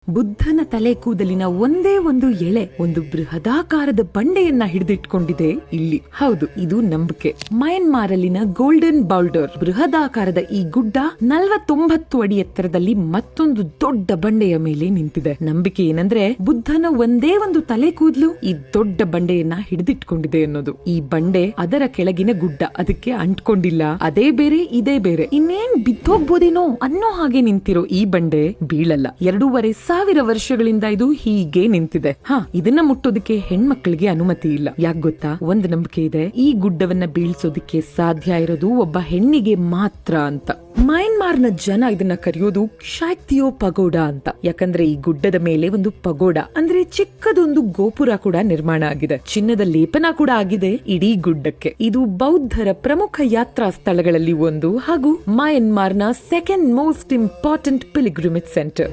ಬುದ್ಧನ ತಲೆ ಕೂದಲಿನ ಒಂದೇ ಒಂದು ಎಳೆ ಒಂದು ಬೃಹದಾಕಾರದ ಬಂಡೆಯನ್ನ ಹಿಡಿದಿಟ್ಕೊಂಡಿದೆ ಇಲ್ಲಿ. ಹೌದು, ಇದು ನಂಬಿಕೆ. ಮಯನ್ಮಾರಲ್ಲಿನ ಗೋಲ್ಡನ್ ಬೌಲ್ಡರ್ ಬೃಹದಾಕಾರದ ಈ ಗುಡ್ಡ 49 ಅಡಿ ಎತ್ತರದಲ್ಲಿ ಮತ್ತೊಂದು ದೊಡ್ಡ ಬಂಡೆಯ ಮೇಲೆ ನಿಂತಿದೆ. ನಂಬಿಕೆ ಏನಂದ್ರೆ ಬುದ್ಧನ ಒಂದೇ ಒಂದು ತಲೆ ಕೂದಲು ಈ ದೊಡ್ಡ ಬಂಡೆಯನ್ನ ಹಿಡಿದಿಟ್ಕೊಂಡಿದೆ ಅನ್ನೋದು. ಈ ಬಂಡೆ ಅದರ ಕೆಳಗಿನ ಗುಡ್ಡ, ಅದಕ್ಕೆ ಅಂಟ್ಕೊಂಡಿಲ್ಲ. ಅದೇ ಬೇರೆ ಇದೇ ಬೇರೆ, ಇನ್ನೇನ್ ಬಿದ್ದೋಗ್ಬೋದೇನೋ ಅನ್ನೋ ಹಾಗೆ ನಿಂತಿರೋ ಈ ಬಂಡೆ ಬೀಳಲ್ಲ. 2,500 ವರ್ಷಗಳಿಂದ ಇದು ಹೀಗೆ ನಿಂತಿದೆ. ಇದನ್ನ ಮುಟ್ಟೋದಕ್ಕೆ ಹೆಣ್ಮಕ್ಳಿಗೆ ಅನುಮತಿ ಇಲ್ಲ. ಯಾಕೆ ಗೊತ್ತಾ? ಒಂದು ನಂಬಿಕೆ ಇದೆ, ಈ ಗುಡ್ಡವನ್ನ ಬೀಳ್ಸೋದಕ್ಕೆ ಸಾಧ್ಯ ಇರೋದು ಒಬ್ಬ ಹೆಣ್ಣಿಗೆ ಮಾತ್ರ ಅಂತ. ಮಯನ್ಮಾರ್ನ ಜನ ಇದನ್ನ ಕರೆಯೋದು ಕ್ಷೈತ್ಯೋ ಪಗೋಡಾ ಅಂತ. ಯಾಕಂದ್ರೆ ಈ ಗುಡ್ಡದ ಮೇಲೆ ಒಂದು ಪಗೋಡ ಅಂದ್ರೆ ಚಿಕ್ಕದೊಂದು ಗೋಪುರ ಕೂಡ ನಿರ್ಮಾಣ ಆಗಿದೆ. ಚಿನ್ನದ ಲೇಪನ ಕೂಡ ಆಗಿದೆ ಇಡೀ ಗುಡ್ಡಕ್ಕೆ. ಇದು ಬೌದ್ಧರ ಪ್ರಮುಖ ಯಾತ್ರಾ ಸ್ಥಳಗಳಲ್ಲಿ ಒಂದು ಹಾಗೂ ಮಯನ್ಮಾರ್ನ second most important pilgrimage centre.